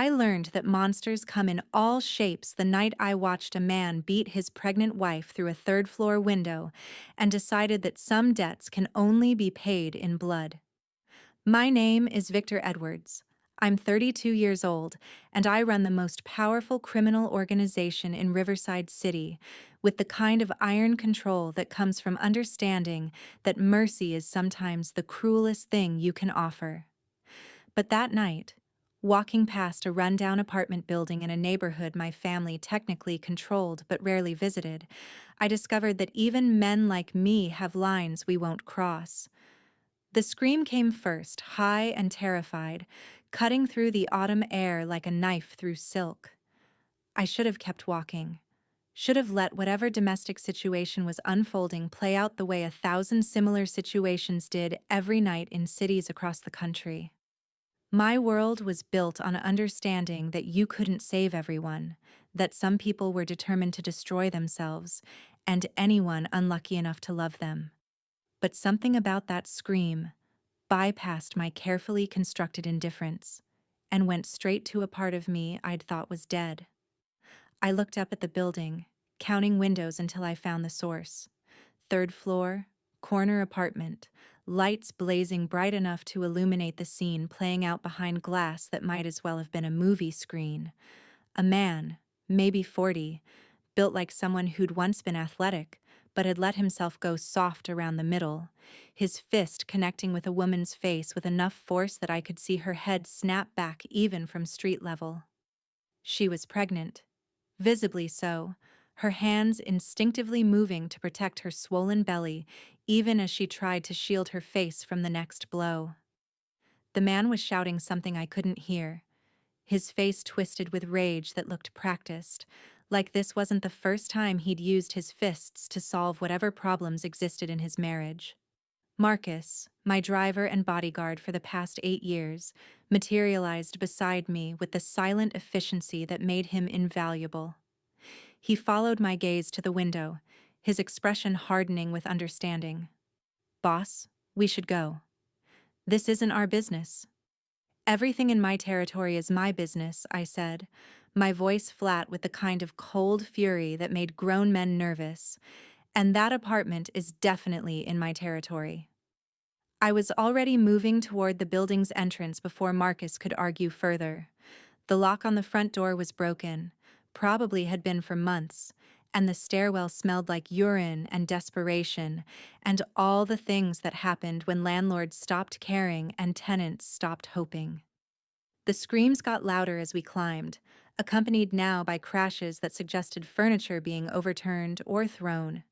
I learned that monsters come in all shapes the night I watched a man beat his pregnant wife through a third-floor window and decided that some debts can only be paid in blood. My name is Victor Edwards. I'm 32 years old, and I run the most powerful criminal organization in Riverside City, with the kind of iron control that comes from understanding that mercy is sometimes the cruelest thing you can offer. But that night, walking past a rundown apartment building in a neighborhood my family technically controlled but rarely visited, I discovered that even men like me have lines we won't cross. The scream came first, high and terrified, cutting through the autumn air like a knife through silk. I should have kept walking. Should have let whatever domestic situation was unfolding play out the way 1,000 similar situations did every night in cities across the country. My world was built on understanding that you couldn't save everyone, that some people were determined to destroy themselves, and anyone unlucky enough to love them. But something about that scream bypassed my carefully constructed indifference and went straight to a part of me I'd thought was dead. I looked up at the building, counting windows until I found the source. Third floor, corner apartment, lights blazing bright enough to illuminate the scene playing out behind glass that might as well have been a movie screen. A man, maybe 40, built like someone who'd once been athletic, but had let himself go soft around the middle, his fist connecting with a woman's face with enough force that I could see her head snap back even from street level. She was pregnant, visibly so, her hands instinctively moving to protect her swollen belly, even as she tried to shield her face from the next blow. The man was shouting something I couldn't hear, his face twisted with rage that looked practiced, like this wasn't the first time he'd used his fists to solve whatever problems existed in his marriage. Marcus, my driver and bodyguard for the past 8 years, materialized beside me with the silent efficiency that made him invaluable. He followed my gaze to the window, his expression hardening with understanding. "Boss, we should go. This isn't our business." "Everything in my territory is my business," I said, my voice flat with the kind of cold fury that made grown men nervous. "And that apartment is definitely in my territory." I was already moving toward the building's entrance before Marcus could argue further. The lock on the front door was broken, probably had been for months, and the stairwell smelled like urine and desperation, and all the things that happened when landlords stopped caring and tenants stopped hoping. The screams got louder as we climbed, accompanied now by crashes that suggested furniture being overturned or thrown.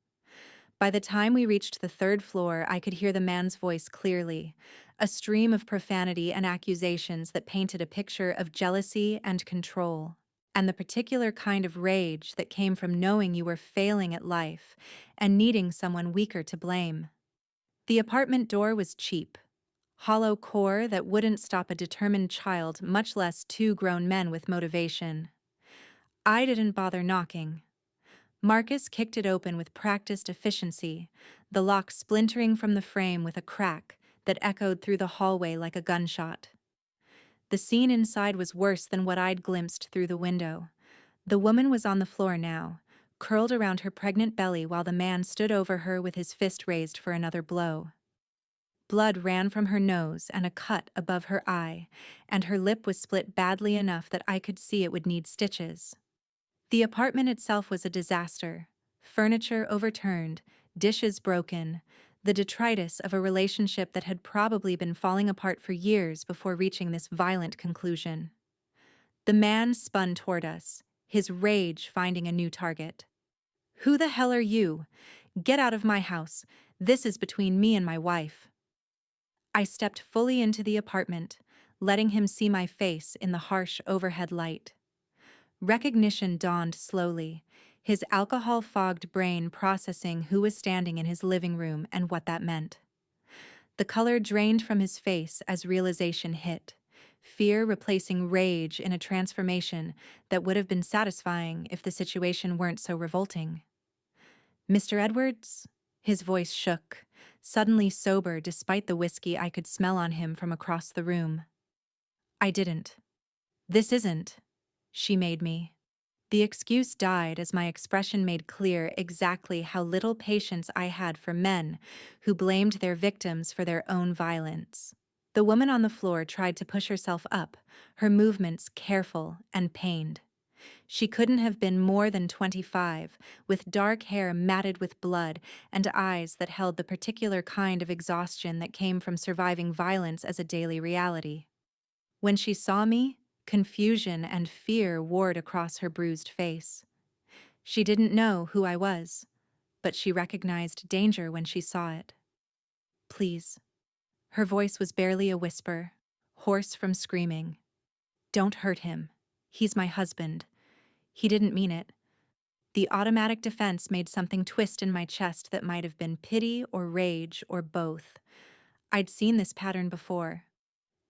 By the time we reached the third floor, I could hear the man's voice clearly, a stream of profanity and accusations that painted a picture of jealousy and control, and the particular kind of rage that came from knowing you were failing at life and needing someone weaker to blame. The apartment door was cheap, hollow core that wouldn't stop a determined child, much less two grown men with motivation. I didn't bother knocking. Marcus kicked it open with practiced efficiency, the lock splintering from the frame with a crack that echoed through the hallway like a gunshot. The scene inside was worse than what I'd glimpsed through the window. The woman was on the floor now, curled around her pregnant belly while the man stood over her with his fist raised for another blow. Blood ran from her nose and a cut above her eye, and her lip was split badly enough that I could see it would need stitches. The apartment itself was a disaster. Furniture overturned, dishes broken, the detritus of a relationship that had probably been falling apart for years before reaching this violent conclusion. The man spun toward us, his rage finding a new target. "Who the hell are you? Get out of my house. This is between me and my wife." I stepped fully into the apartment, letting him see my face in the harsh overhead light. Recognition dawned slowly, his alcohol-fogged brain processing who was standing in his living room and what that meant. The color drained from his face as realization hit, fear replacing rage in a transformation that would have been satisfying if the situation weren't so revolting. "Mr. Edwards?" His voice shook, suddenly sober despite the whiskey I could smell on him from across the room. I didn't. This isn't. She made me. The excuse died as my expression made clear exactly how little patience I had for men who blamed their victims for their own violence. The woman on the floor tried to push herself up, her movements careful and pained. She couldn't have been more than 25, with dark hair matted with blood and eyes that held the particular kind of exhaustion that came from surviving violence as a daily reality. When she saw me, confusion and fear warred across her bruised face. She didn't know who I was, but she recognized danger when she saw it. Please. Her voice was barely a whisper, hoarse from screaming. Don't hurt him. He's my husband. He didn't mean it. The automatic defense made something twist in my chest that might have been pity or rage or both. I'd seen this pattern before.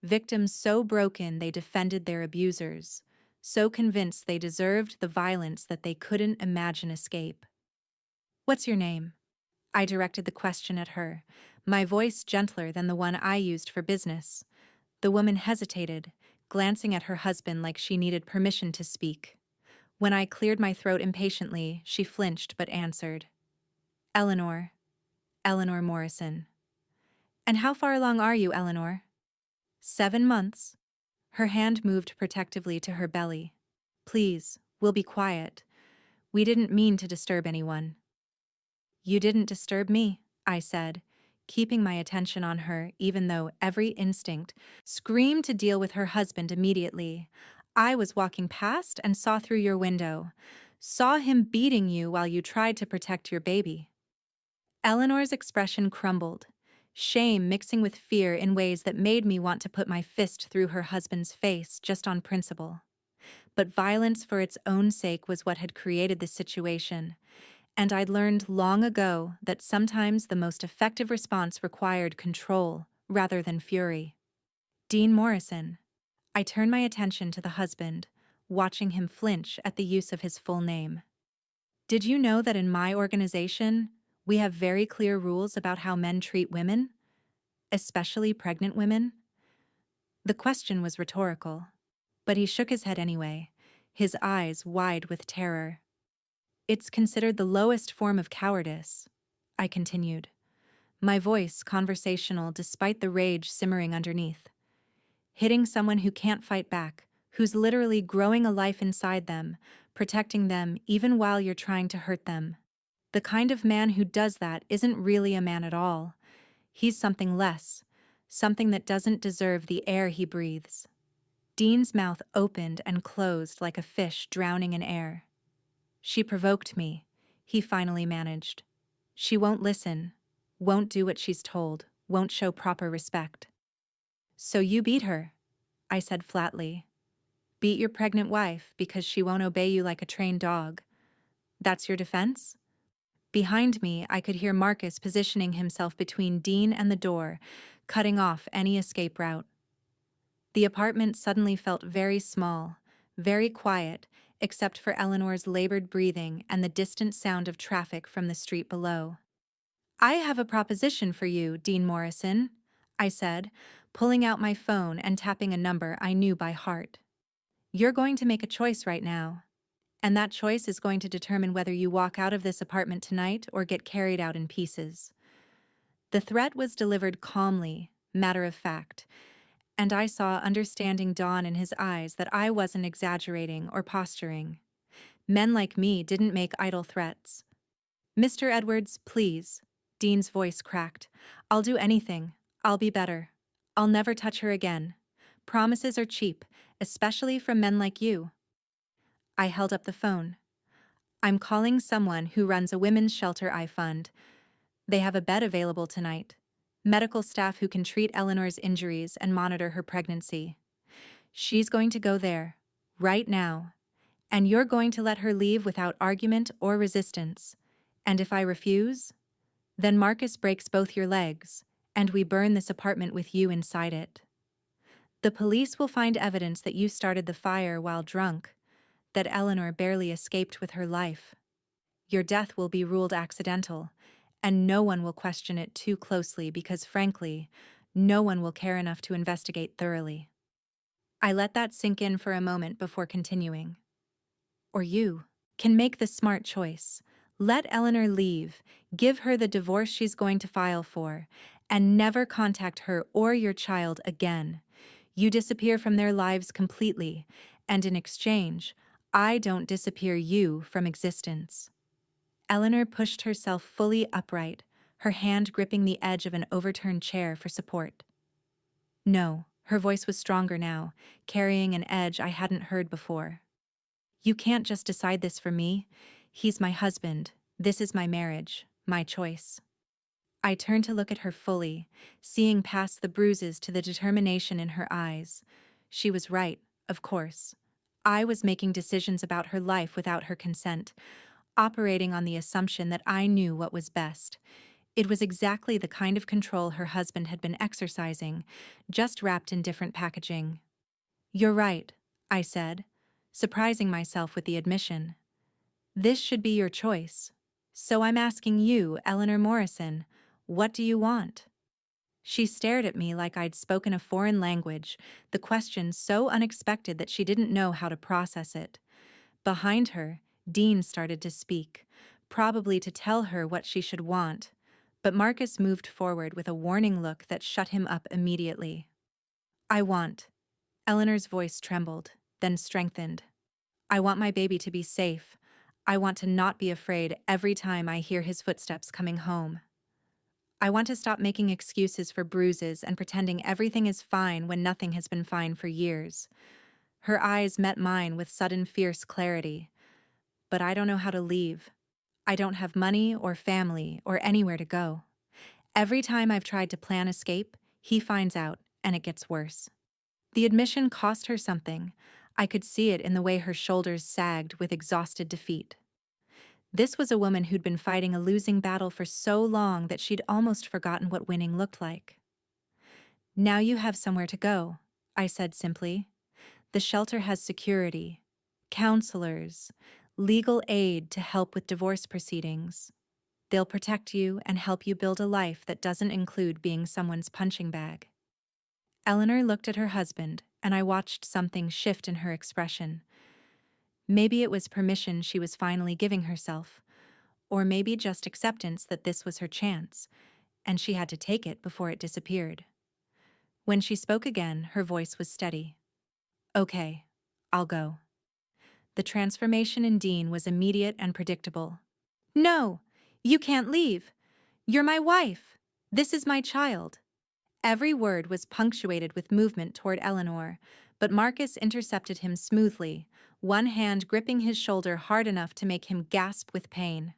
Victims so broken they defended their abusers, so convinced they deserved the violence that they couldn't imagine escape. What's your name? I directed the question at her, my voice gentler than the one I used for business. The woman hesitated, glancing at her husband like she needed permission to speak. When I cleared my throat impatiently, she flinched but answered. Eleanor. Eleanor Morrison. And how far along are you, Eleanor? 7 months. Her hand moved protectively to her belly. Please, we'll be quiet. We didn't mean to disturb anyone. You didn't disturb me, I said, keeping my attention on her even though every instinct screamed to deal with her husband immediately. I was walking past and saw through your window. Saw him beating you while you tried to protect your baby. Eleanor's expression crumbled, shame mixing with fear in ways that made me want to put my fist through her husband's face just on principle. But violence for its own sake was what had created this situation, and I'd learned long ago that sometimes the most effective response required control rather than fury. Dean Morrison. I turned my attention to the husband, watching him flinch at the use of his full name. Did you know that in my organization, we have very clear rules about how men treat women, especially pregnant women? The question was rhetorical, but he shook his head anyway, his eyes wide with terror. It's considered the lowest form of cowardice, I continued, my voice conversational despite the rage simmering underneath. Hitting someone who can't fight back, who's literally growing a life inside them, protecting them even while you're trying to hurt them. The kind of man who does that isn't really a man at all. He's something less, something that doesn't deserve the air he breathes. Dean's mouth opened and closed like a fish drowning in air. She provoked me, he finally managed. She won't listen, won't do what she's told, won't show proper respect. So you beat her, I said flatly. Beat your pregnant wife because she won't obey you like a trained dog. That's your defense? Behind me, I could hear Marcus positioning himself between Dean and the door, cutting off any escape route. The apartment suddenly felt very small, very quiet, except for Eleanor's labored breathing and the distant sound of traffic from the street below. I have a proposition for you, Dean Morrison, I said, pulling out my phone and tapping a number I knew by heart. You're going to make a choice right now, and that choice is going to determine whether you walk out of this apartment tonight or get carried out in pieces. The threat was delivered calmly, matter of fact, and I saw understanding dawn in his eyes that I wasn't exaggerating or posturing. Men like me didn't make idle threats. Mr. Edwards, please. Dean's voice cracked. I'll do anything. I'll be better. I'll never touch her again. Promises are cheap, especially from men like you. I held up the phone. I'm calling someone who runs a women's shelter I fund. They have a bed available tonight. Medical staff who can treat Eleanor's injuries and monitor her pregnancy. She's going to go there, right now, and you're going to let her leave without argument or resistance. And if I refuse, then Marcus breaks both your legs, and we burn this apartment with you inside it. The police will find evidence that you started the fire while drunk, that Eleanor barely escaped with her life. Your death will be ruled accidental, and no one will question it too closely because, frankly, no one will care enough to investigate thoroughly. I let that sink in for a moment before continuing. Or you can make the smart choice. Let Eleanor leave, give her the divorce she's going to file for, and never contact her or your child again. You disappear from their lives completely, and in exchange, I don't disappear you from existence. Eleanor pushed herself fully upright, her hand gripping the edge of an overturned chair for support. No, her voice was stronger now, carrying an edge I hadn't heard before. You can't just decide this for me. He's my husband. This is my marriage, my choice. I turned to look at her fully, seeing past the bruises to the determination in her eyes. She was right, of course. I was making decisions about her life without her consent, operating on the assumption that I knew what was best. It was exactly the kind of control her husband had been exercising, just wrapped in different packaging. You're right, I said, surprising myself with the admission. This should be your choice. So I'm asking you, Eleanor Morrison, what do you want? She stared at me like I'd spoken a foreign language, the question so unexpected that she didn't know how to process it. Behind her, Dean started to speak, probably to tell her what she should want, but Marcus moved forward with a warning look that shut him up immediately. I want. Eleanor's voice trembled, then strengthened. I want my baby to be safe. I want to not be afraid every time I hear his footsteps coming home. I want to stop making excuses for bruises and pretending everything is fine when nothing has been fine for years. Her eyes met mine with sudden fierce clarity. But I don't know how to leave. I don't have money or family or anywhere to go. Every time I've tried to plan escape, he finds out, and it gets worse. The admission cost her something. I could see it in the way her shoulders sagged with exhausted defeat. This was a woman who'd been fighting a losing battle for so long that she'd almost forgotten what winning looked like. Now you have somewhere to go, I said simply. The shelter has security, counselors, legal aid to help with divorce proceedings. They'll protect you and help you build a life that doesn't include being someone's punching bag. Eleanor looked at her husband, and I watched something shift in her expression. Maybe it was permission she was finally giving herself, or maybe just acceptance that this was her chance, and she had to take it before it disappeared. When she spoke again, her voice was steady. Okay, I'll go. The transformation in Dean was immediate and predictable. No, you can't leave. You're my wife. This is my child. Every word was punctuated with movement toward Eleanor, but Marcus intercepted him smoothly, one hand gripping his shoulder hard enough to make him gasp with pain.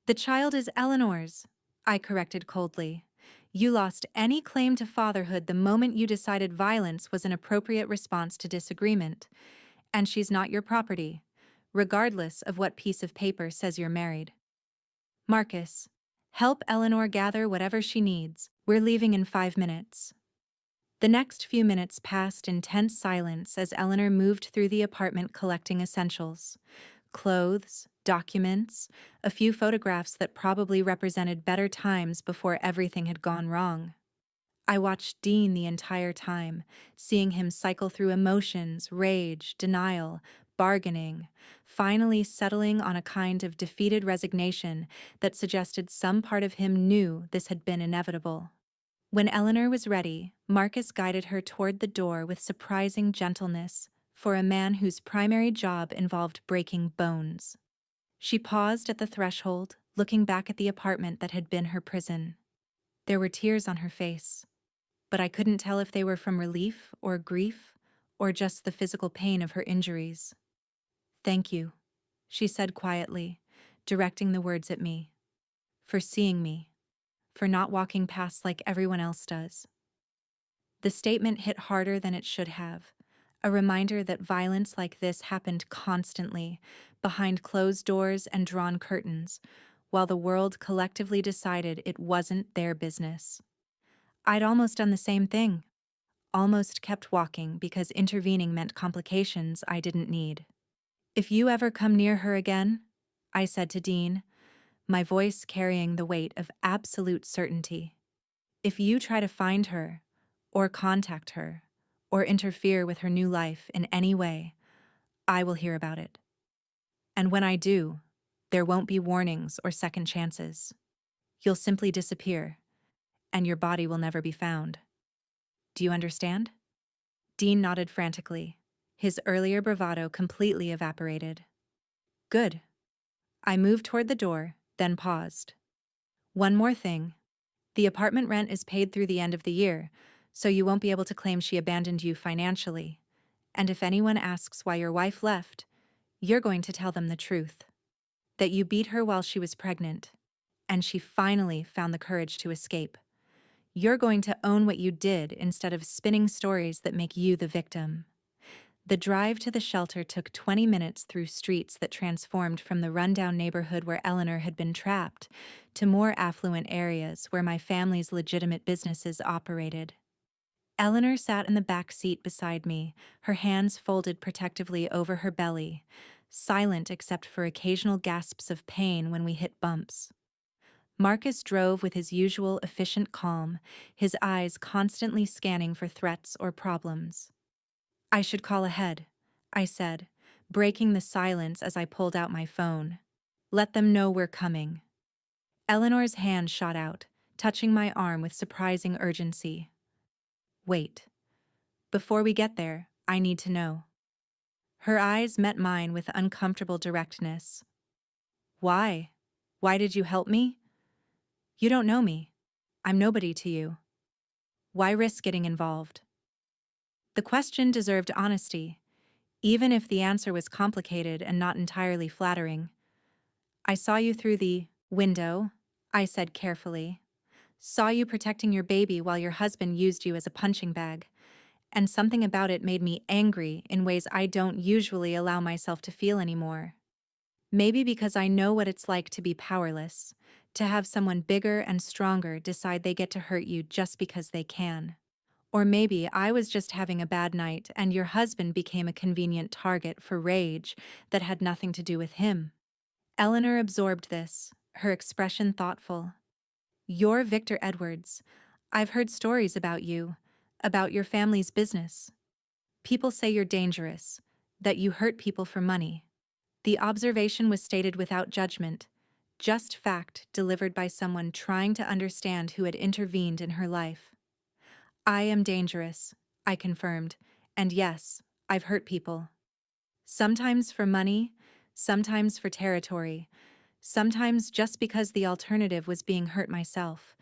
The child is Eleanor's, I corrected coldly. You lost any claim to fatherhood the moment you decided violence was an appropriate response to disagreement, and she's not your property, regardless of what piece of paper says you're married. Marcus, help Eleanor gather whatever she needs. We're leaving in 5 minutes. The next few minutes passed in tense silence as Eleanor moved through the apartment collecting essentials. Clothes, documents, a few photographs that probably represented better times before everything had gone wrong. I watched Dean the entire time, seeing him cycle through emotions, rage, denial, bargaining, finally settling on a kind of defeated resignation that suggested some part of him knew this had been inevitable. When Eleanor was ready, Marcus guided her toward the door with surprising gentleness for a man whose primary job involved breaking bones. She paused at the threshold, looking back at the apartment that had been her prison. There were tears on her face, but I couldn't tell if they were from relief or grief or just the physical pain of her injuries. Thank you, she said quietly, directing the words at me. For seeing me. For not walking past like everyone else does. The statement hit harder than it should have, a reminder that violence like this happened constantly, behind closed doors and drawn curtains, while the world collectively decided it wasn't their business. I'd almost done the same thing. Almost kept walking because intervening meant complications I didn't need. If you ever come near her again, I said to Dean, my voice carrying the weight of absolute certainty. If you try to find her, or contact her, or interfere with her new life in any way, I will hear about it. And when I do, there won't be warnings or second chances. You'll simply disappear, and your body will never be found. Do you understand? Dean nodded frantically. His earlier bravado completely evaporated. Good. I moved toward the door, then paused. One more thing. The apartment rent is paid through the end of the year, so you won't be able to claim she abandoned you financially. And if anyone asks why your wife left, you're going to tell them the truth. That you beat her while she was pregnant, and she finally found the courage to escape. You're going to own what you did instead of spinning stories that make you the victim. The drive to the shelter took 20 minutes through streets that transformed from the rundown neighborhood where Eleanor had been trapped to more affluent areas where my family's legitimate businesses operated. Eleanor sat in the back seat beside me, her hands folded protectively over her belly, silent except for occasional gasps of pain when we hit bumps. Marcus drove with his usual efficient calm, his eyes constantly scanning for threats or problems. I should call ahead, I said, breaking the silence as I pulled out my phone. Let them know we're coming. Eleanor's hand shot out, touching my arm with surprising urgency. Wait. Before we get there, I need to know. Her eyes met mine with uncomfortable directness. Why? Why did you help me? You don't know me. I'm nobody to you. Why risk getting involved? The question deserved honesty, even if the answer was complicated and not entirely flattering. I saw you through the window, I said carefully. Saw you protecting your baby while your husband used you as a punching bag. And something about it made me angry in ways I don't usually allow myself to feel anymore. Maybe because I know what it's like to be powerless, to have someone bigger and stronger decide they get to hurt you just because they can. Or maybe I was just having a bad night and your husband became a convenient target for rage that had nothing to do with him. Eleanor absorbed this, her expression thoughtful. You're Victor Edwards. I've heard stories about you, about your family's business. People say you're dangerous, that you hurt people for money. The observation was stated without judgment, just fact delivered by someone trying to understand who had intervened in her life. I am dangerous, I confirmed, and yes, I've hurt people. Sometimes for money, sometimes for territory, sometimes just because the alternative was being hurt myself.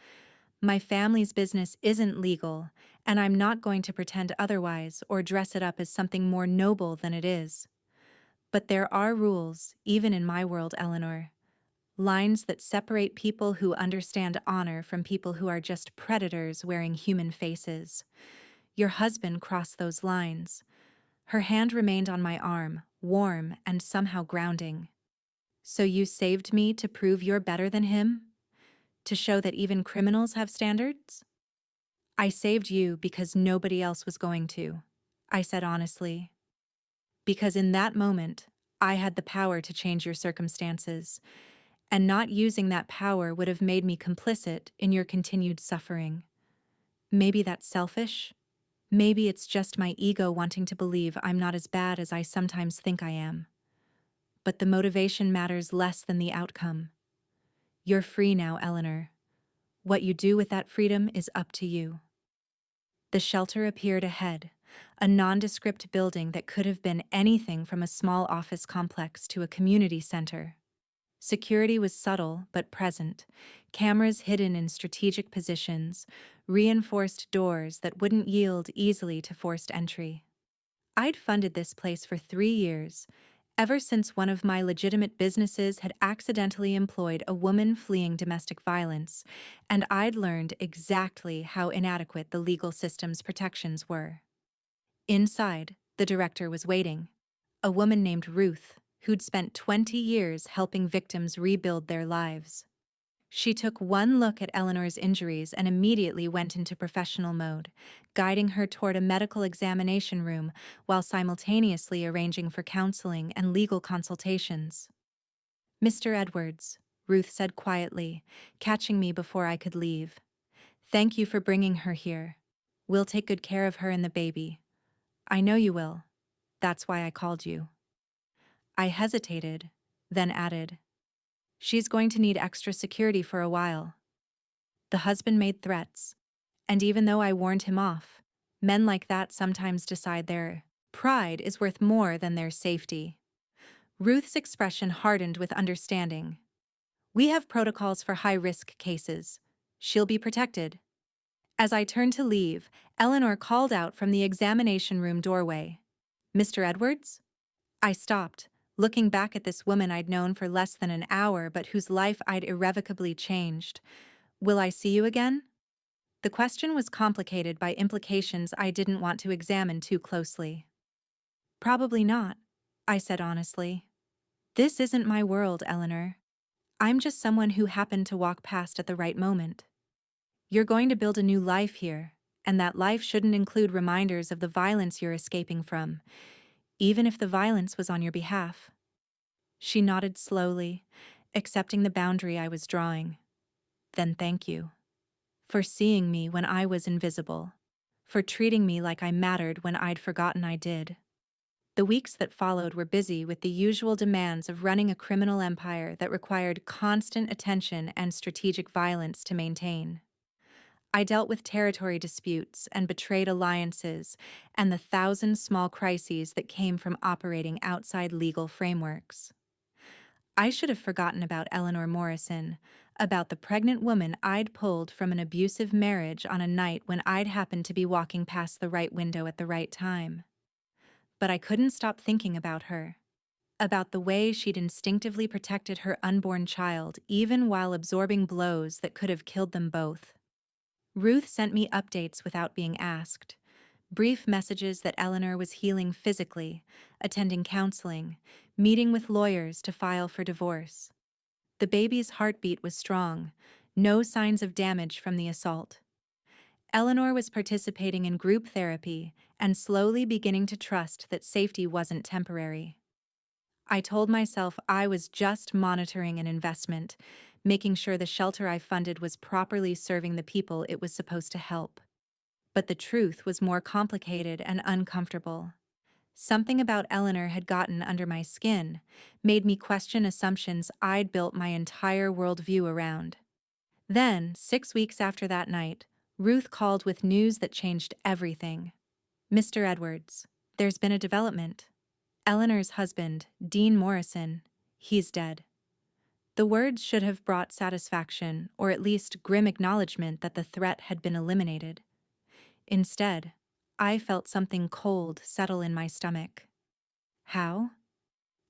My family's business isn't legal, and I'm not going to pretend otherwise or dress it up as something more noble than it is. But there are rules, even in my world, Eleanor. Lines that separate people who understand honor from people who are just predators wearing human faces. Your husband crossed those lines. Her hand remained on my arm, warm and somehow grounding. So you saved me to prove you're better than him? To show that even criminals have standards? I saved you because nobody else was going to, I said honestly. Because in that moment, I had the power to change your circumstances, and not using that power would have made me complicit in your continued suffering. Maybe that's selfish? Maybe it's just my ego wanting to believe I'm not as bad as I sometimes think I am. But the motivation matters less than the outcome. You're free now, Eleanor. What you do with that freedom is up to you. The shelter appeared ahead, a nondescript building that could have been anything from a small office complex to a community center. Security was subtle but present, cameras hidden in strategic positions, reinforced doors that wouldn't yield easily to forced entry. I'd funded this place for 3 years, ever since one of my legitimate businesses had accidentally employed a woman fleeing domestic violence, and I'd learned exactly how inadequate the legal system's protections were. Inside, the director was waiting, a woman named Ruth, who'd spent 20 years helping victims rebuild their lives. She took one look at Eleanor's injuries and immediately went into professional mode, guiding her toward a medical examination room while simultaneously arranging for counseling and legal consultations. Mr. Edwards, Ruth said quietly, catching me before I could leave. Thank you for bringing her here. We'll take good care of her and the baby. I know you will. That's why I called you. I hesitated, then added, she's going to need extra security for a while. The husband made threats, and even though I warned him off, men like that sometimes decide their pride is worth more than their safety. Ruth's expression hardened with understanding. We have protocols for high-risk cases. She'll be protected. As I turned to leave, Eleanor called out from the examination room doorway. Mr. Edwards? I stopped, looking back at this woman I'd known for less than an hour but whose life I'd irrevocably changed. Will I see you again? The question was complicated by implications I didn't want to examine too closely. Probably not, I said honestly. This isn't my world, Eleanor. I'm just someone who happened to walk past at the right moment. You're going to build a new life here, and that life shouldn't include reminders of the violence you're escaping from, even if the violence was on your behalf. She nodded slowly, accepting the boundary I was drawing. Then thank you. For seeing me when I was invisible. For treating me like I mattered when I'd forgotten I did. The weeks that followed were busy with the usual demands of running a criminal empire that required constant attention and strategic violence to maintain. I dealt with territory disputes and betrayed alliances and the thousand small crises that came from operating outside legal frameworks. I should have forgotten about Eleanor Morrison, about the pregnant woman I'd pulled from an abusive marriage on a night when I'd happened to be walking past the right window at the right time. But I couldn't stop thinking about her, about the way she'd instinctively protected her unborn child even while absorbing blows that could have killed them both. Ruth sent me updates without being asked, brief messages that Eleanor was healing physically, attending counseling, meeting with lawyers to file for divorce. The baby's heartbeat was strong, no signs of damage from the assault. Eleanor was participating in group therapy and slowly beginning to trust that safety wasn't temporary. I told myself I was just monitoring an investment, making sure the shelter I funded was properly serving the people it was supposed to help. But the truth was more complicated and uncomfortable. Something about Eleanor had gotten under my skin, made me question assumptions I'd built my entire worldview around. Then, 6 weeks after that night, Ruth called with news that changed everything. Mr. Edwards, there's been a development. Eleanor's husband, Dean Morrison, he's dead. The words should have brought satisfaction, or at least grim acknowledgement that the threat had been eliminated. Instead, I felt something cold settle in my stomach. How?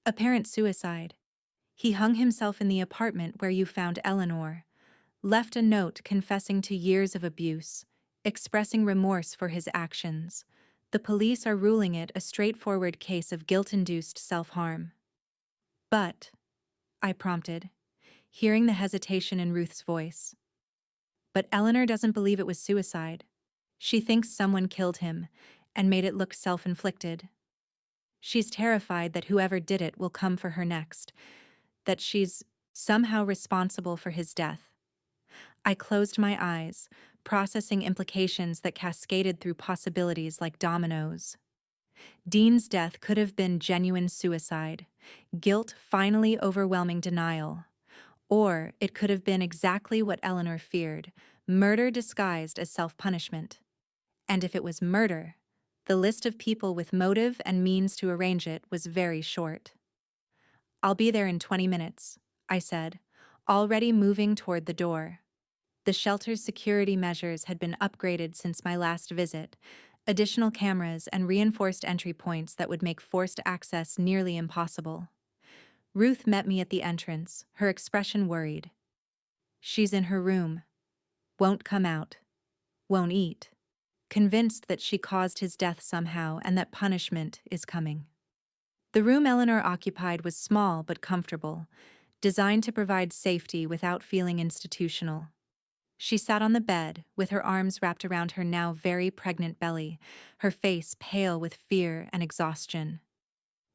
Apparent suicide. He hung himself in the apartment where you found Eleanor, left a note confessing to years of abuse, expressing remorse for his actions. The police are ruling it a straightforward case of guilt-induced self-harm. But, I prompted, hearing the hesitation in Ruth's voice. But Eleanor doesn't believe it was suicide. She thinks someone killed him and made it look self-inflicted. She's terrified that whoever did it will come for her next, that she's somehow responsible for his death. I closed my eyes, processing implications that cascaded through possibilities like dominoes. Dean's death could have been genuine suicide, guilt finally overwhelming denial. Or it could have been exactly what Eleanor feared, murder disguised as self-punishment. And if it was murder, the list of people with motive and means to arrange it was very short. I'll be there in 20 minutes, I said, already moving toward the door. The shelter's security measures had been upgraded since my last visit, additional cameras and reinforced entry points that would make forced access nearly impossible. Ruth met me at the entrance, her expression worried. She's in her room. Won't come out. Won't eat. Convinced that she caused his death somehow and that punishment is coming. The room Eleanor occupied was small but comfortable, designed to provide safety without feeling institutional. She sat on the bed, with her arms wrapped around her now very pregnant belly, her face pale with fear and exhaustion.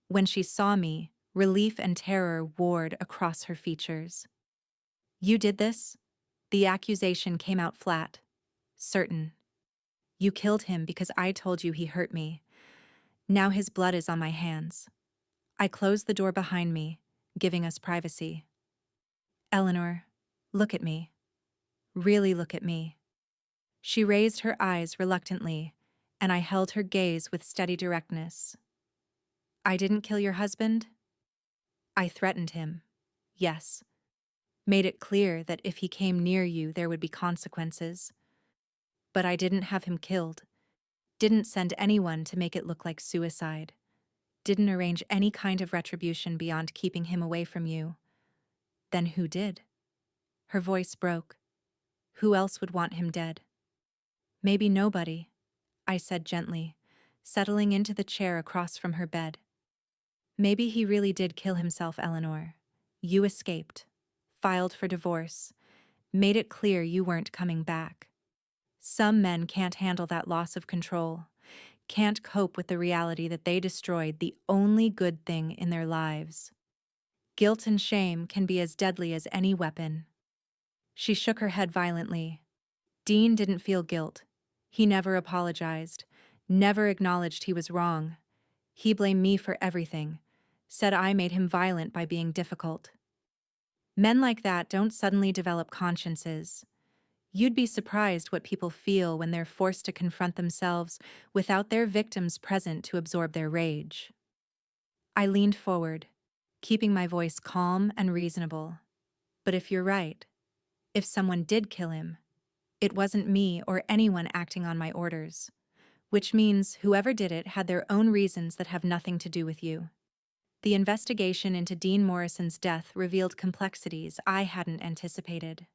When she saw me, relief and terror warred across her features. You did this? The accusation came out flat. Certain. You killed him because I told you he hurt me. Now his blood is on my hands. I closed the door behind me, giving us privacy. Eleanor, look at me. Really look at me. She raised her eyes reluctantly, and I held her gaze with steady directness. I didn't kill your husband? I threatened him. Yes. Made it clear that if he came near you, there would be consequences. But I didn't have him killed. Didn't send anyone to make it look like suicide. Didn't arrange any kind of retribution beyond keeping him away from you. Then who did? Her voice broke. Who else would want him dead? Maybe nobody, I said gently, settling into the chair across from her bed. Maybe he really did kill himself, Eleanor. You escaped, filed for divorce, made it clear you weren't coming back. Some men can't handle that loss of control, can't cope with the reality that they destroyed the only good thing in their lives. Guilt and shame can be as deadly as any weapon. She shook her head violently. Dean didn't feel guilt. He never apologized, never acknowledged he was wrong. He blamed me for everything, said I made him violent by being difficult. Men like that don't suddenly develop consciences. You'd be surprised what people feel when they're forced to confront themselves without their victims present to absorb their rage. I leaned forward, keeping my voice calm and reasonable. But if you're right, if someone did kill him, it wasn't me or anyone acting on my orders, which means whoever did it had their own reasons that have nothing to do with you. The investigation into Dean Morrison's death revealed complexities I hadn't anticipated.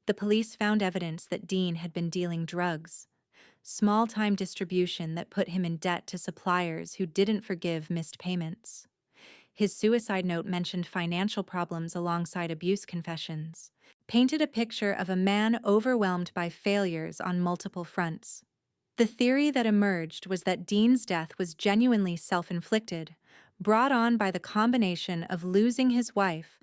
The police found evidence that Dean had been dealing drugs, small-time distribution that put him in debt to suppliers who didn't forgive missed payments. His suicide note mentioned financial problems alongside abuse confessions, painted a picture of a man overwhelmed by failures on multiple fronts. The theory that emerged was that Dean's death was genuinely self-inflicted, brought on by the combination of losing his wife,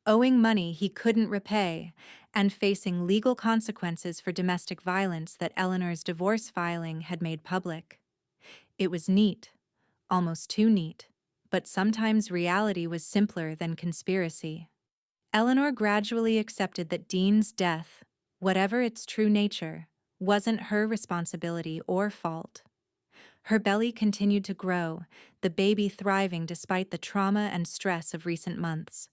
owing money he couldn't repay, and facing legal consequences for domestic violence that Eleanor's divorce filing had made public. It was neat, almost too neat, but sometimes reality was simpler than conspiracy. Eleanor gradually accepted that Dean's death, whatever its true nature, wasn't her responsibility or fault. Her belly continued to grow, the baby thriving despite the trauma and stress of recent months.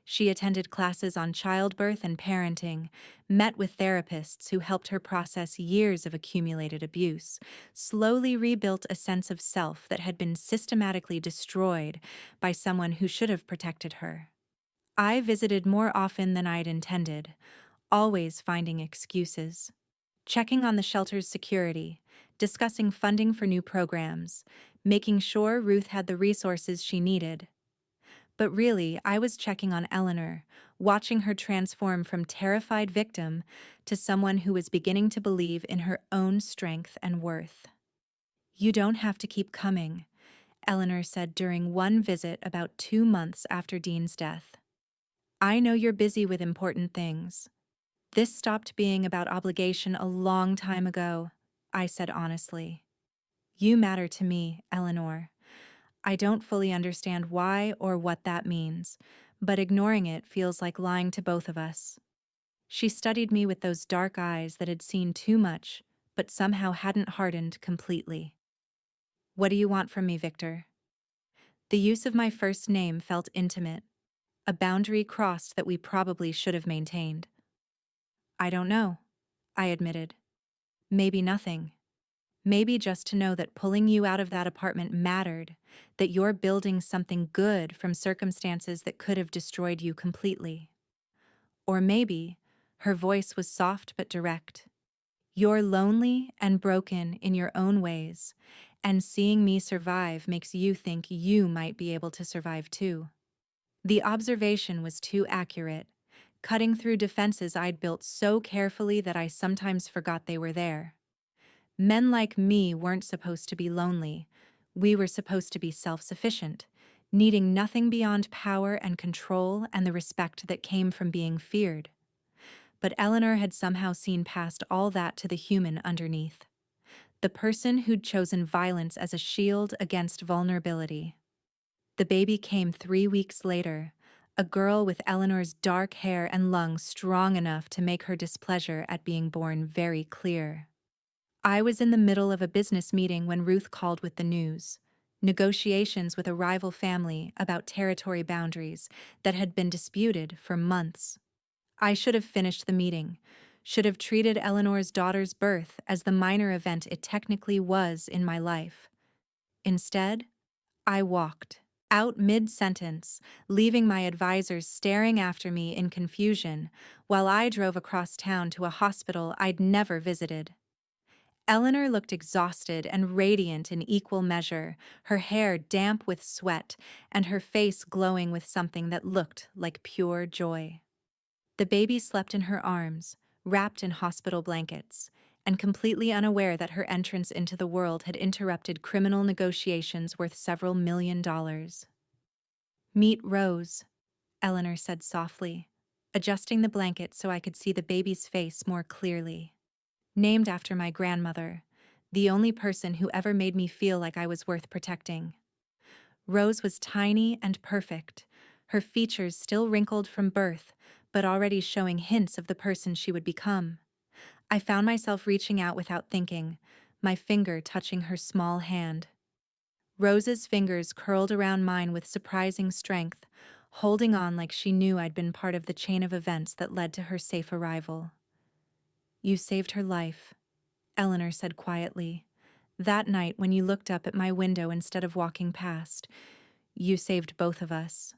She attended classes on childbirth and parenting, met with therapists who helped her process years of accumulated abuse, slowly rebuilt a sense of self that had been systematically destroyed by someone who should have protected her. I visited more often than I'd intended, always finding excuses. Checking on the shelter's security, discussing funding for new programs, making sure Ruth had the resources she needed. But really, I was checking on Eleanor, watching her transform from terrified victim to someone who was beginning to believe in her own strength and worth. You don't have to keep coming, Eleanor said during one visit about 2 months after Dean's death. I know you're busy with important things. This stopped being about obligation a long time ago, I said honestly. You matter to me, Eleanor. I don't fully understand why or what that means, but ignoring it feels like lying to both of us. She studied me with those dark eyes that had seen too much, but somehow hadn't hardened completely. What do you want from me, Victor? The use of my first name felt intimate, a boundary crossed that we probably should have maintained. I don't know, I admitted. Maybe nothing. Maybe just to know that pulling you out of that apartment mattered, that you're building something good from circumstances that could have destroyed you completely. Or maybe, her voice was soft but direct. You're lonely and broken in your own ways, and seeing me survive makes you think you might be able to survive too. The observation was too accurate, cutting through defenses I'd built so carefully that I sometimes forgot they were there. Men like me weren't supposed to be lonely. We were supposed to be self-sufficient, needing nothing beyond power and control and the respect that came from being feared. But Eleanor had somehow seen past all that to the human underneath. the person who'd chosen violence as a shield against vulnerability. The baby came 3 weeks later, a girl with Eleanor's dark hair and lungs strong enough to make her displeasure at being born very clear. I was in the middle of a business meeting when Ruth called with the news. Negotiations with a rival family about territory boundaries that had been disputed for months. I should have finished the meeting, should have treated Eleanor's daughter's birth as the minor event it technically was in my life. Instead, I walked out mid-sentence, leaving my advisors staring after me in confusion while I drove across town to a hospital I'd never visited. Eleanor looked exhausted and radiant in equal measure, her hair damp with sweat and her face glowing with something that looked like pure joy. The baby slept in her arms, wrapped in hospital blankets, and completely unaware that her entrance into the world had interrupted criminal negotiations worth several $1 million. "Meet Rose," Eleanor said softly, adjusting the blanket so I could see the baby's face more clearly. "Named after my grandmother, the only person who ever made me feel like I was worth protecting." Rose was tiny and perfect, her features still wrinkled from birth, but already showing hints of the person she would become. I found myself reaching out without thinking, my finger touching her small hand. Rose's fingers curled around mine with surprising strength, holding on like she knew I'd been part of the chain of events that led to her safe arrival. "You saved her life," Eleanor said quietly. "That night when you looked up at my window instead of walking past, you saved both of us."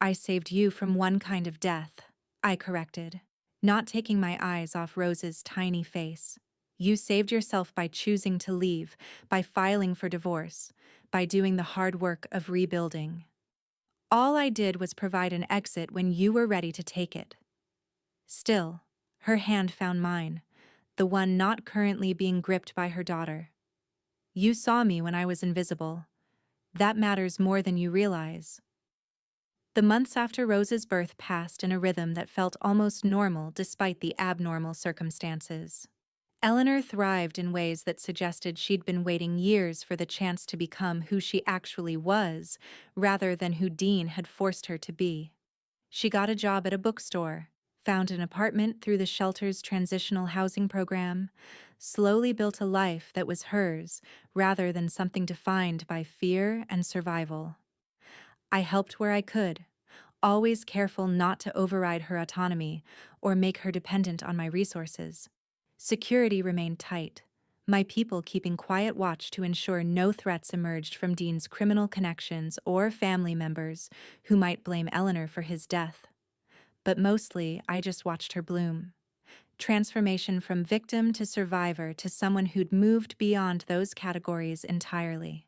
"I saved you from one kind of death," I corrected, not taking my eyes off Rose's tiny face. "You saved yourself by choosing to leave, by filing for divorce, by doing the hard work of rebuilding. All I did was provide an exit when you were ready to take it." Still, her hand found mine, the one not currently being gripped by her daughter. "You saw me when I was invisible. That matters more than you realize." The months after Rose's birth passed in a rhythm that felt almost normal despite the abnormal circumstances. Eleanor thrived in ways that suggested she'd been waiting years for the chance to become who she actually was, rather than who Dean had forced her to be. She got a job at a bookstore, found an apartment through the shelter's transitional housing program, slowly built a life that was hers rather than something defined by fear and survival. I helped where I could, always careful not to override her autonomy or make her dependent on my resources. Security remained tight, my people keeping quiet watch to ensure no threats emerged from Dean's criminal connections or family members who might blame Eleanor for his death. But mostly, I just watched her bloom. Transformation from victim to survivor to someone who'd moved beyond those categories entirely.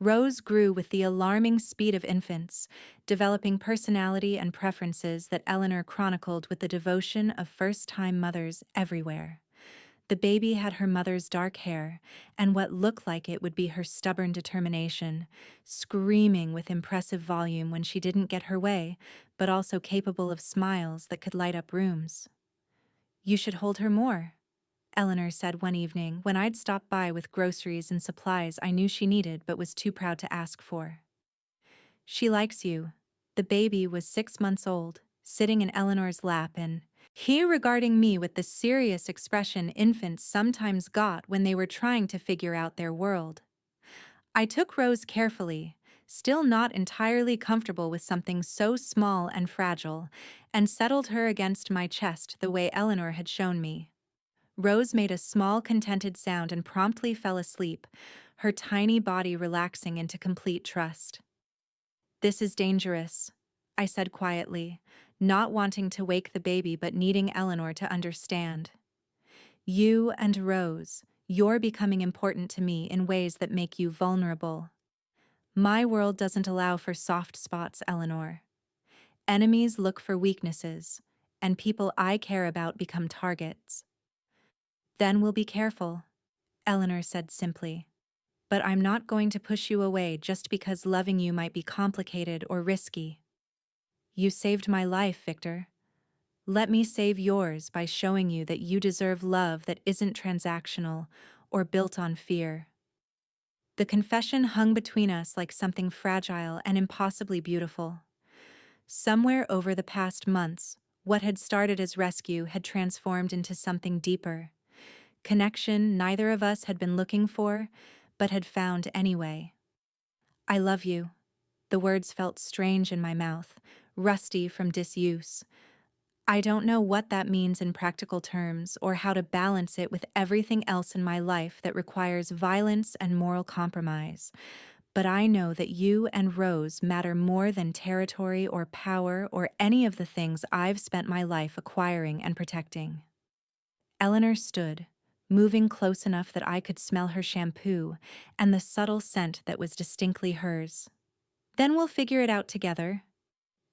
Rose grew with the alarming speed of infants, developing personality and preferences that Eleanor chronicled with the devotion of first-time mothers everywhere. The baby had her mother's dark hair and what looked like it would be her stubborn determination, screaming with impressive volume when she didn't get her way, but also capable of smiles that could light up rooms. "You should hold her more," Eleanor said one evening when I'd stopped by with groceries and supplies I knew she needed but was too proud to ask for. "She likes you." The baby was 6 months old, sitting in Eleanor's lap and he regarding me with the serious expression infants sometimes got when they were trying to figure out their world. I took Rose carefully, still not entirely comfortable with something so small and fragile, and settled her against my chest the way Eleanor had shown me. Rose made a small contented sound and promptly fell asleep, her tiny body relaxing into complete trust. "This is dangerous," I said quietly, not wanting to wake the baby but needing Eleanor to understand. "You and Rose, you're becoming important to me in ways that make you vulnerable. My world doesn't allow for soft spots, Eleanor. Enemies look for weaknesses, and people I care about become targets." "Then we'll be careful," Eleanor said simply. "But I'm not going to push you away just because loving you might be complicated or risky. You saved my life, Victor. Let me save yours by showing you that you deserve love that isn't transactional or built on fear. The confession hung between us like something fragile and impossibly beautiful. Somewhere over the past months, what had started as rescue had transformed into something deeper. Connection neither of us had been looking for, but had found anyway. I love you. The words felt strange in my mouth, rusty from disuse. I don't know what that means in practical terms or how to balance it with everything else in my life that requires violence and moral compromise. But I know that you and Rose matter more than territory or power or any of the things I've spent my life acquiring and protecting. Eleanor stood, moving close enough that I could smell her shampoo and the subtle scent that was distinctly hers. Then we'll figure it out together.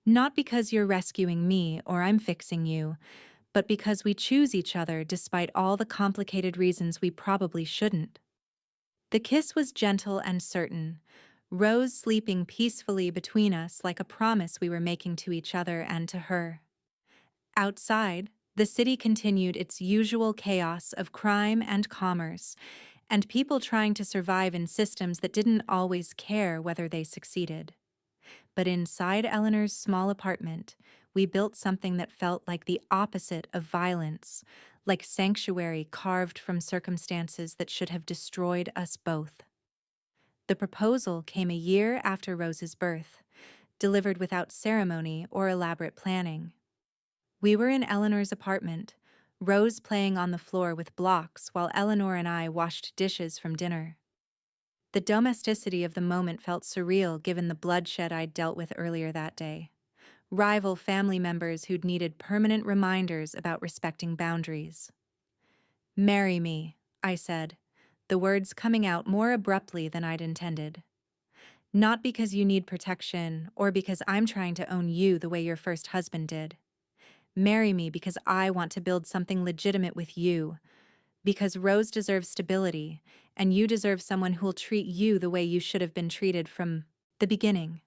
Not because you're rescuing me or I'm fixing you, but because we choose each other despite all the complicated reasons we probably shouldn't. The kiss was gentle and certain, Rose sleeping peacefully between us like a promise we were making to each other and to her. Outside, the city continued its usual chaos of crime and commerce, and people trying to survive in systems that didn't always care whether they succeeded. But inside Eleanor's small apartment, we built something that felt like the opposite of violence, like sanctuary carved from circumstances that should have destroyed us both. The proposal came a year after Rose's birth, delivered without ceremony or elaborate planning. We were in Eleanor's apartment, Rose playing on the floor with blocks while Eleanor and I washed dishes from dinner. The domesticity of the moment felt surreal given the bloodshed I'd dealt with earlier that day. Rival family members who'd needed permanent reminders about respecting boundaries. "Marry me," I said, the words coming out more abruptly than I'd intended. "Not because you need protection or because I'm trying to own you the way your first husband did. Marry me because I want to build something legitimate with you, because Rose deserves stability, and you deserve someone who'll treat you the way you should have been treated from the beginning."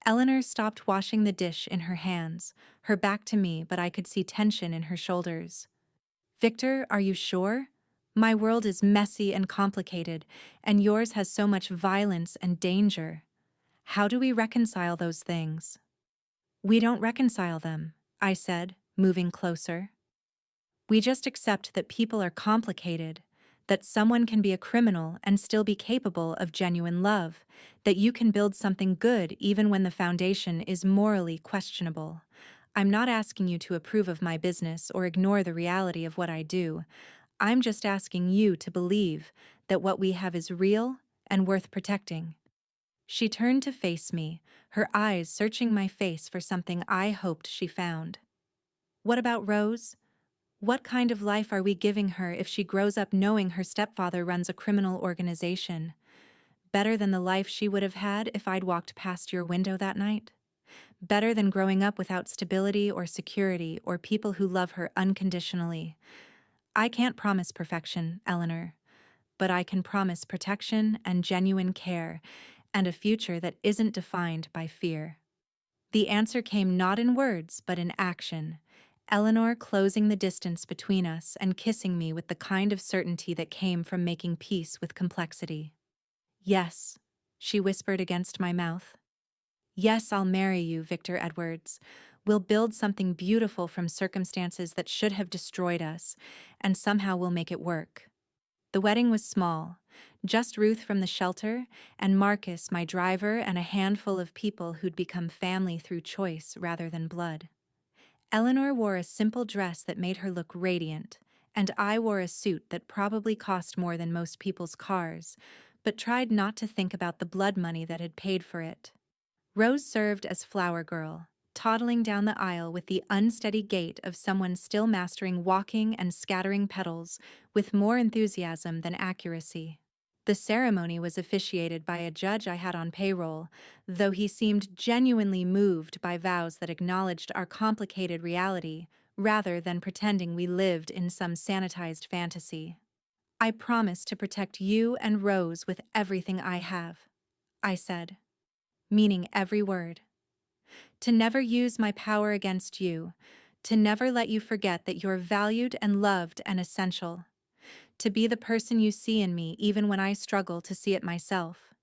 Eleanor stopped washing the dish in her hands, her back to me, but I could see tension in her shoulders. "Victor, are you sure? My world is messy and complicated, and yours has so much violence and danger. How do we reconcile those things?" "We don't reconcile them," I said, moving closer. "We just accept that people are complicated, that someone can be a criminal and still be capable of genuine love, that you can build something good even when the foundation is morally questionable. I'm not asking you to approve of my business or ignore the reality of what I do. I'm just asking you to believe that what we have is real and worth protecting." She turned to face me, her eyes searching my face for something I hoped she found. "What about Rose? What kind of life are we giving her if she grows up knowing her stepfather runs a criminal organization? Better than the life she would have had if I'd walked past your window that night? Better than growing up without stability or security or people who love her unconditionally? I can't promise perfection, Eleanor, but I can promise protection and genuine care and a future that isn't defined by fear." The answer came not in words, but in action. Eleanor closing the distance between us and kissing me with the kind of certainty that came from making peace with complexity. "Yes," she whispered against my mouth. "Yes, I'll marry you, Victor Edwards. We'll build something beautiful from circumstances that should have destroyed us, and somehow we'll make it work." The wedding was small, just Ruth from the shelter, and Marcus, my driver, and a handful of people who'd become family through choice rather than blood. Eleanor wore a simple dress that made her look radiant, and I wore a suit that probably cost more than most people's cars, but tried not to think about the blood money that had paid for it. Rose served as flower girl, toddling down the aisle with the unsteady gait of someone still mastering walking and scattering petals with more enthusiasm than accuracy. The ceremony was officiated by a judge I had on payroll, though he seemed genuinely moved by vows that acknowledged our complicated reality rather than pretending we lived in some sanitized fantasy. "I promise to protect you and Rose with everything I have," I said, meaning every word. "To never use my power against you, to never let you forget that you're valued and loved and essential, to be the person you see in me even when I struggle to see it myself.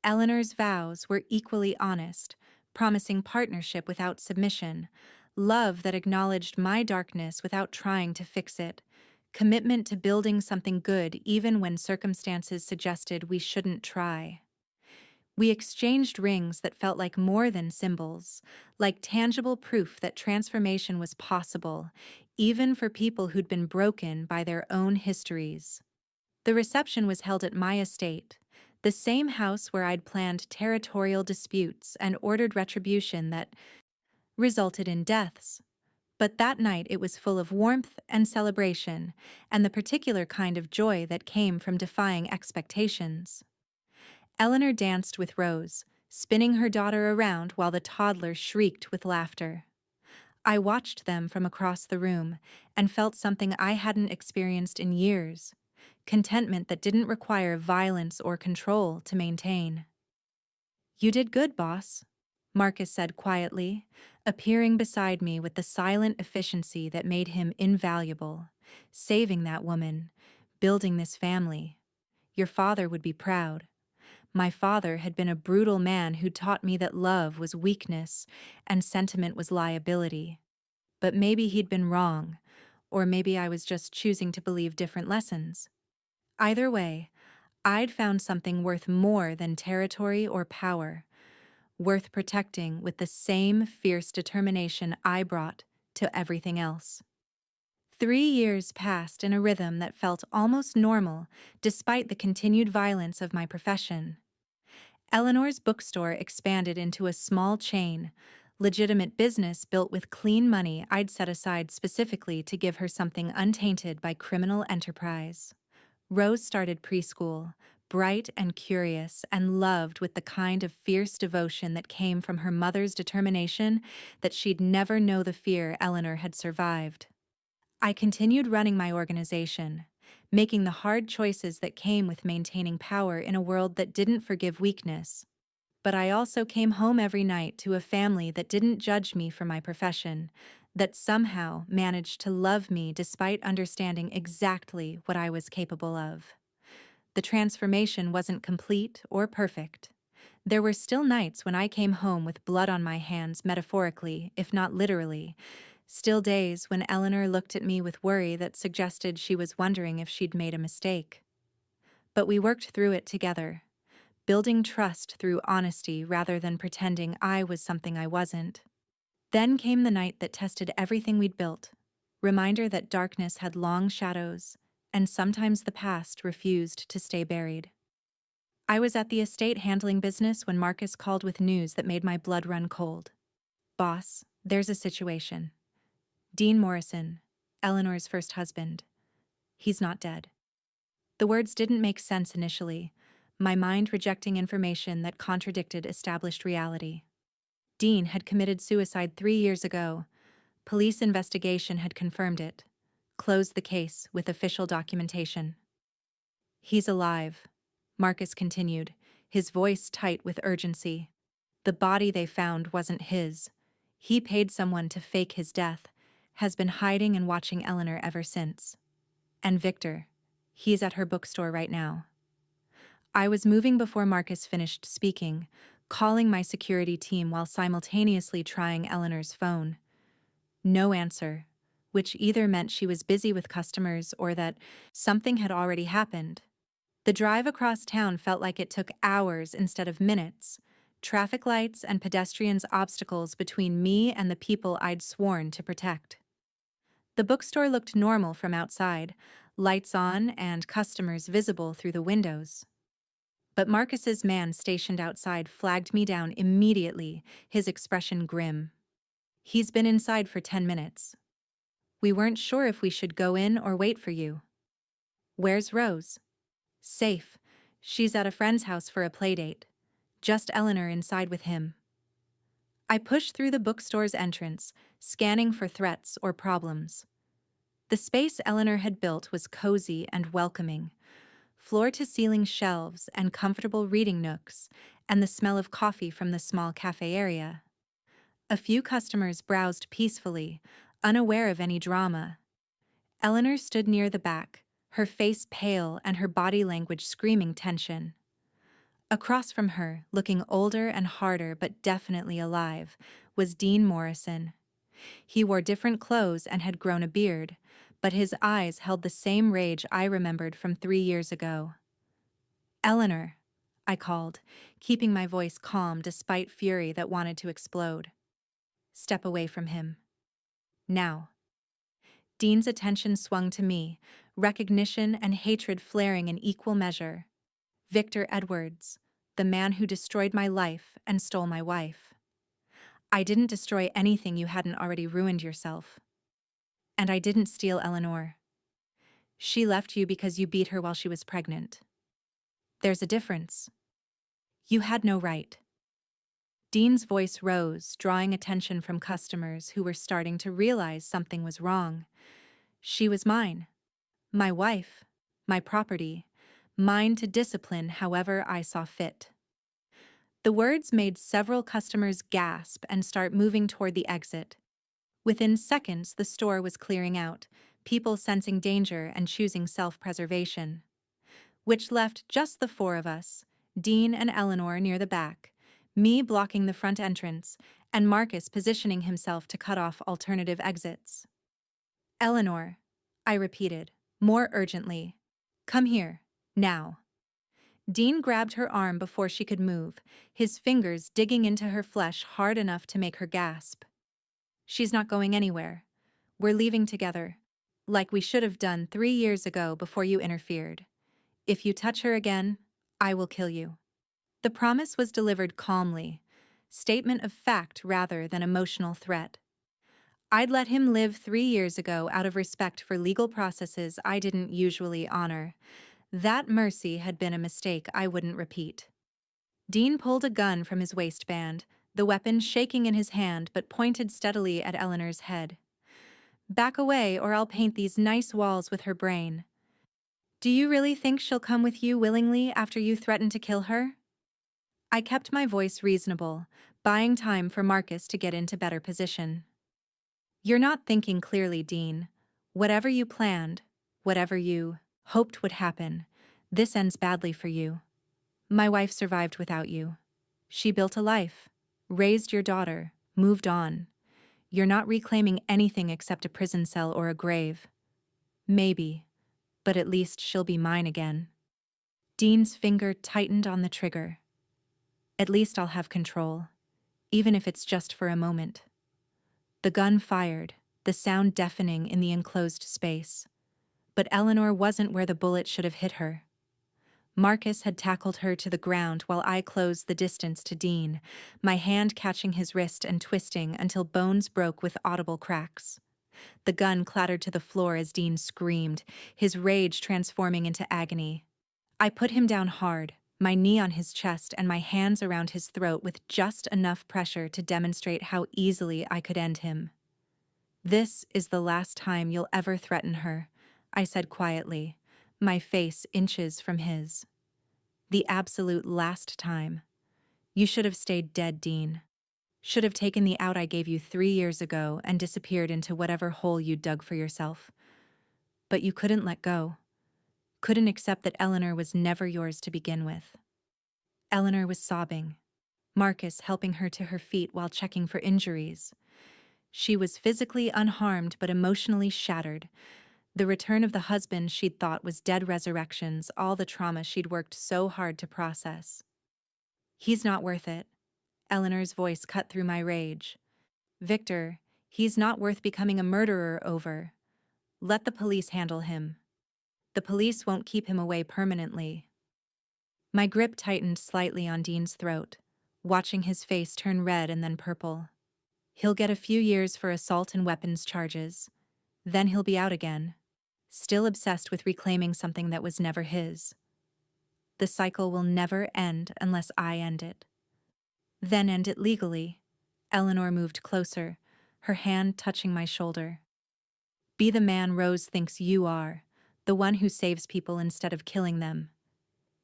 Eleanor's vows were equally honest, promising partnership without submission, love that acknowledged my darkness without trying to fix it, commitment to building something good even when circumstances suggested we shouldn't try. We exchanged rings that felt like more than symbols, like tangible proof that transformation was possible, even for people who'd been broken by their own histories. The reception was held at my estate, the same house where I'd planned territorial disputes and ordered retribution that resulted in deaths. But that night it was full of warmth and celebration, and the particular kind of joy that came from defying expectations. Eleanor danced with Rose, spinning her daughter around while the toddler shrieked with laughter. I watched them from across the room and felt something I hadn't experienced in years, contentment that didn't require violence or control to maintain. "You did good, boss," Marcus said quietly, appearing beside me with the silent efficiency that made him invaluable. "Saving that woman, building this family. Your father would be proud." My father had been a brutal man who taught me that love was weakness and sentiment was liability. But maybe he'd been wrong, or maybe I was just choosing to believe different lessons. Either way, I'd found something worth more than territory or power, worth protecting with the same fierce determination I brought to everything else. 3 years passed in a rhythm that felt almost normal, despite the continued violence of my profession. Eleanor's bookstore expanded into a small chain, legitimate business built with clean money I'd set aside specifically to give her something untainted by criminal enterprise. Rose started preschool, bright and curious, and loved with the kind of fierce devotion that came from her mother's determination that she'd never know the fear Eleanor had survived. I continued running my organization, making the hard choices that came with maintaining power in a world that didn't forgive weakness. But I also came home every night to a family that didn't judge me for my profession, that somehow managed to love me despite understanding exactly what I was capable of. The transformation wasn't complete or perfect. There were still nights when I came home with blood on my hands, metaphorically, if not literally. Still days when Eleanor looked at me with worry that suggested she was wondering if she'd made a mistake. But we worked through it together, building trust through honesty rather than pretending I was something I wasn't. Then came the night that tested everything we'd built, reminder that darkness had long shadows, and sometimes the past refused to stay buried. I was at the estate handling business when Marcus called with news that made my blood run cold. "Boss, there's a situation. Dean Morrison, Eleanor's first husband. He's not dead." The words didn't make sense initially, my mind rejecting information that contradicted established reality. Dean had committed suicide 3 years ago. Police investigation had confirmed it. Closed the case with official documentation. "He's alive," Marcus continued, his voice tight with urgency. "The body they found wasn't his. He paid someone to fake his death, has been hiding and watching Eleanor ever since. And Victor, he's at her bookstore right now." I was moving before Marcus finished speaking, calling my security team while simultaneously trying Eleanor's phone. No answer, which either meant she was busy with customers or that something had already happened. The drive across town felt like it took hours instead of minutes, traffic lights and pedestrians' obstacles between me and the people I'd sworn to protect. The bookstore looked normal from outside, lights on and customers visible through the windows. But Marcus's man stationed outside flagged me down immediately, his expression grim. "He's been inside for 10 minutes. We weren't sure if we should go in or wait for you." "Where's Rose?" "Safe. She's at a friend's house for a playdate. Just Eleanor inside with him." I pushed through the bookstore's entrance, scanning for threats or problems. The space Eleanor had built was cozy and welcoming. Floor-to-ceiling shelves and comfortable reading nooks, and the smell of coffee from the small cafe area. A few customers browsed peacefully, unaware of any drama. Eleanor stood near the back, her face pale and her body language screaming tension. Across from her, looking older and harder but definitely alive, was Dean Morrison. He wore different clothes and had grown a beard, but his eyes held the same rage I remembered from 3 years ago. "Eleanor," I called, keeping my voice calm despite fury that wanted to explode. "Step away from him. Now." Dean's attention swung to me, recognition and hatred flaring in equal measure. Victor Edwards, the man who destroyed my life and stole my wife. I didn't destroy anything you hadn't already ruined yourself. And I didn't steal Eleanor. She left you because you beat her while she was pregnant. There's a difference. You had no right. Dean's voice rose, drawing attention from customers who were starting to realize something was wrong. She was mine. My wife. My property. Mine to discipline however I saw fit. The words made several customers gasp and start moving toward the exit. Within seconds, the store was clearing out, people sensing danger and choosing self-preservation. Which left just the four of us, Dean and Eleanor near the back, me blocking the front entrance, and Marcus positioning himself to cut off alternative exits. "Eleanor," I repeated, more urgently. "Come here, now." Dean grabbed her arm before she could move, his fingers digging into her flesh hard enough to make her gasp. "She's not going anywhere. We're leaving together, like we should have done 3 years ago before you interfered. If you touch her again, I will kill you." The promise was delivered calmly, statement of fact rather than emotional threat. I'd let him live 3 years ago out of respect for legal processes I didn't usually honor. That mercy had been a mistake I wouldn't repeat. Dean pulled a gun from his waistband, the weapon shaking in his hand but pointed steadily at Eleanor's head. "Back away or I'll paint these nice walls with her brain. Do you really think she'll come with you willingly after you threaten to kill her?" I kept my voice reasonable, buying time for Marcus to get into better position. "You're not thinking clearly, Dean. Whatever you planned, whatever you hoped would happen, this ends badly for you. My wife survived without you. She built a life, raised your daughter, moved on. You're not reclaiming anything except a prison cell or a grave. Maybe, but at least she'll be mine again." Dean's finger tightened on the trigger. "At least I'll have control, even if it's just for a moment." The gun fired, the sound deafening in the enclosed space. But Eleanor wasn't where the bullet should have hit her. Marcus had tackled her to the ground while I closed the distance to Dean, my hand catching his wrist and twisting until bones broke with audible cracks. The gun clattered to the floor as Dean screamed, his rage transforming into agony. I put him down hard, my knee on his chest and my hands around his throat with just enough pressure to demonstrate how easily I could end him. "This is the last time you'll ever threaten her," I said quietly, my face inches from his. "The absolute last time. You should have stayed dead, Dean. Should have taken the out I gave you 3 years ago and disappeared into whatever hole you dug for yourself. But you couldn't let go. Couldn't accept that Eleanor was never yours to begin with." Eleanor was sobbing, Marcus helping her to her feet while checking for injuries. She was physically unharmed but emotionally shattered. The return of the husband she'd thought was dead resurrections, all the trauma she'd worked so hard to process. "He's not worth it." Eleanor's voice cut through my rage. "Victor, he's not worth becoming a murderer over. Let the police handle him. The police won't keep him away permanently." My grip tightened slightly on Dean's throat, watching his face turn red and then purple. "He'll get a few years for assault and weapons charges. Then he'll be out again, still obsessed with reclaiming something that was never his. The cycle will never end unless I end it. Then end it legally." Eleanor moved closer, her hand touching my shoulder. "Be the man Rose thinks you are, the one who saves people instead of killing them.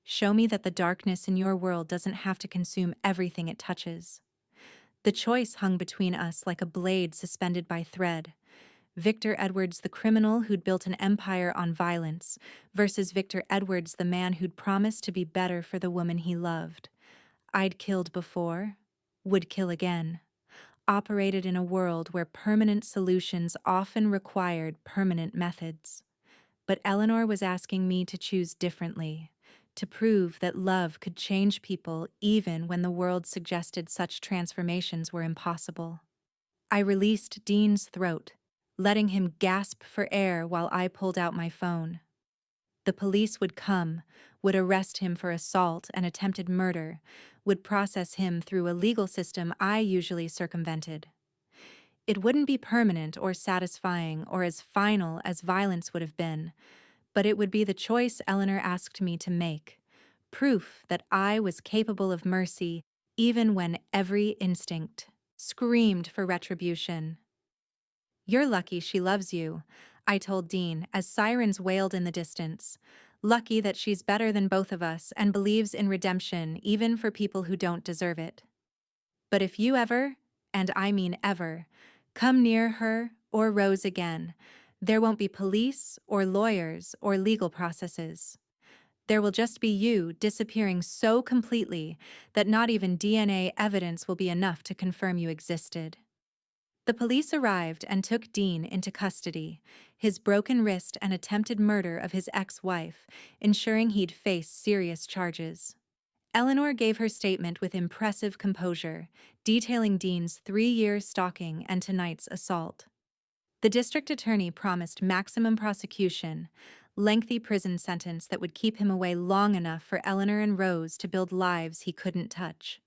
Show me that the darkness in your world doesn't have to consume everything it touches." The choice hung between us like a blade suspended by thread. Victor Edwards, the criminal who'd built an empire on violence, versus Victor Edwards, the man who'd promised to be better for the woman he loved. I'd killed before, would kill again. Operated in a world where permanent solutions often required permanent methods. But Eleanor was asking me to choose differently, to prove that love could change people even when the world suggested such transformations were impossible. I released Dean's throat, letting him gasp for air while I pulled out my phone. The police would come, would arrest him for assault and attempted murder, would process him through a legal system I usually circumvented. It wouldn't be permanent or satisfying or as final as violence would have been, but it would be the choice Eleanor asked me to make, proof that I was capable of mercy even when every instinct screamed for retribution. "You're lucky she loves you," I told Dean as sirens wailed in the distance. "Lucky that she's better than both of us and believes in redemption even for people who don't deserve it. But if you ever, and I mean ever, come near her or Rose again, there won't be police or lawyers or legal processes. There will just be you disappearing so completely that not even DNA evidence will be enough to confirm you existed." The police arrived and took Dean into custody, his broken wrist and attempted murder of his ex-wife, ensuring he'd face serious charges. Eleanor gave her statement with impressive composure, detailing Dean's 3-year stalking and tonight's assault. The district attorney promised maximum prosecution, lengthy prison sentence that would keep him away long enough for Eleanor and Rose to build lives he couldn't touch.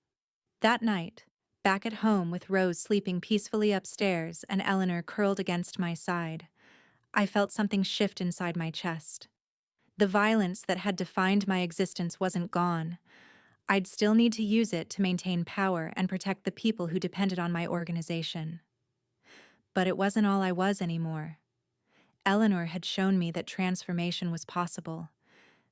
That night, back at home with Rose sleeping peacefully upstairs and Eleanor curled against my side, I felt something shift inside my chest. The violence that had defined my existence wasn't gone. I'd still need to use it to maintain power and protect the people who depended on my organization. But it wasn't all I was anymore. Eleanor had shown me that transformation was possible,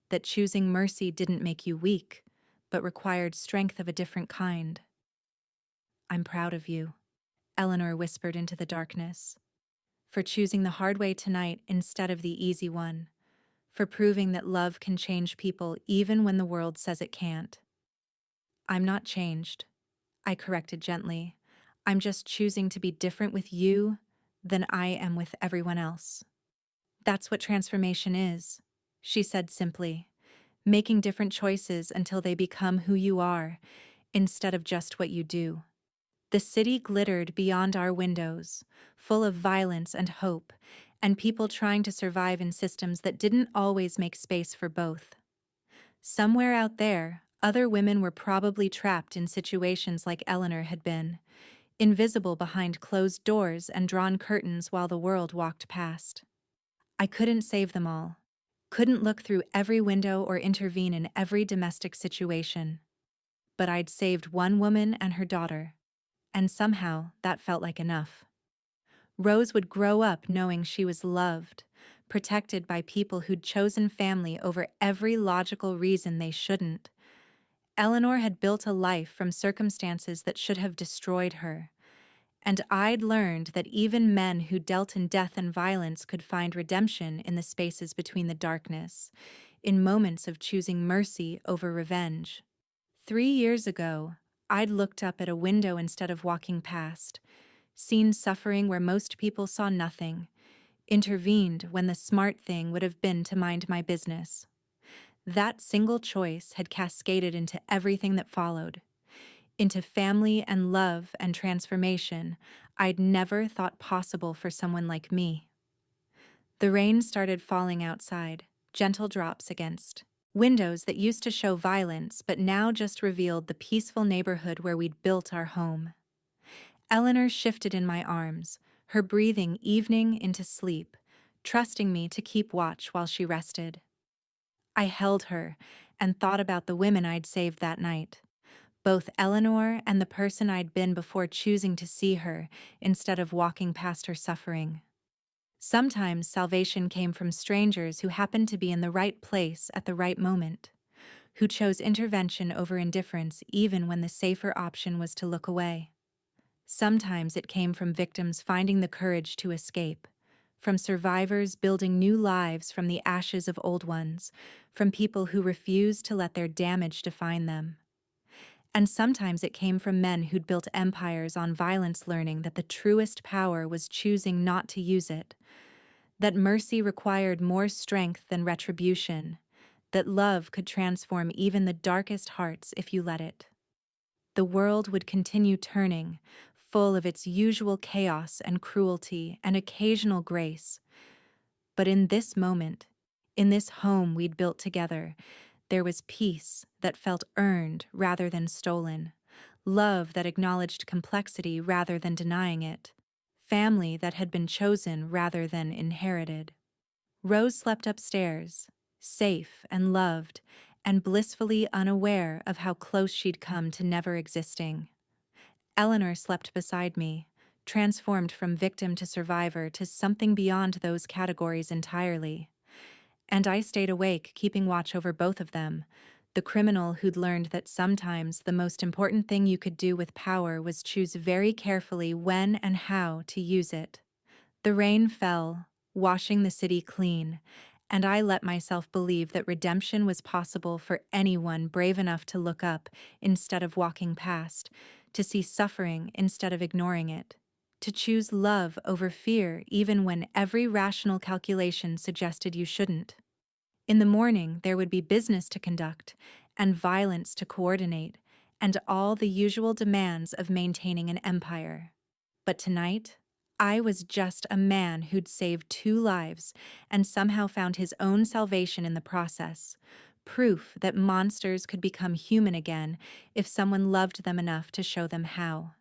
that choosing mercy didn't make you weak, but required strength of a different kind. "I'm proud of you," Eleanor whispered into the darkness, "for choosing the hard way tonight instead of the easy one, for proving that love can change people even when the world says it can't." "I'm not changed," I corrected gently. "I'm just choosing to be different with you than I am with everyone else." "That's what transformation is," she said simply, "making different choices until they become who you are, instead of just what you do." The city glittered beyond our windows, full of violence and hope, and people trying to survive in systems that didn't always make space for both. Somewhere out there, other women were probably trapped in situations like Eleanor had been, invisible behind closed doors and drawn curtains while the world walked past. I couldn't save them all, couldn't look through every window or intervene in every domestic situation. But I'd saved one woman and her daughter, and somehow that felt like enough. Rose would grow up knowing she was loved, protected by people who'd chosen family over every logical reason they shouldn't. Eleanor had built a life from circumstances that should have destroyed her, and I'd learned that even men who dealt in death and violence could find redemption in the spaces between the darkness, in moments of choosing mercy over revenge. 3 years ago, I'd looked up at a window instead of walking past, seen suffering where most people saw nothing, intervened when the smart thing would have been to mind my business. That single choice had cascaded into everything that followed, into family and love and transformation I'd never thought possible for someone like me. The rain started falling outside, gentle drops against windows that used to show violence but now just revealed the peaceful neighborhood where we'd built our home. Eleanor shifted in my arms, her breathing evening into sleep, trusting me to keep watch while she rested. I held her and thought about the women I'd saved that night, both Eleanor and the person I'd been before choosing to see her instead of walking past her suffering. Sometimes salvation came from strangers who happened to be in the right place at the right moment, who chose intervention over indifference even when the safer option was to look away. Sometimes it came from victims finding the courage to escape, from survivors building new lives from the ashes of old ones, from people who refused to let their damage define them. And sometimes it came from men who'd built empires on violence, learning that the truest power was choosing not to use it, that mercy required more strength than retribution, that love could transform even the darkest hearts if you let it. The world would continue turning, full of its usual chaos and cruelty and occasional grace. But in this moment, in this home we'd built together, there was peace that felt earned rather than stolen, love that acknowledged complexity rather than denying it, family that had been chosen rather than inherited. Rose slept upstairs, safe and loved, and blissfully unaware of how close she'd come to never existing. Eleanor slept beside me, transformed from victim to survivor to something beyond those categories entirely. And I stayed awake, keeping watch over both of them, the criminal who'd learned that sometimes the most important thing you could do with power was choose very carefully when and how to use it. The rain fell, washing the city clean, and I let myself believe that redemption was possible for anyone brave enough to look up instead of walking past, to see suffering instead of ignoring it, to choose love over fear even when every rational calculation suggested you shouldn't. In the morning, there would be business to conduct, and violence to coordinate, and all the usual demands of maintaining an empire. But tonight, I was just a man who'd saved 2 lives and somehow found his own salvation in the process, proof that monsters could become human again if someone loved them enough to show them how.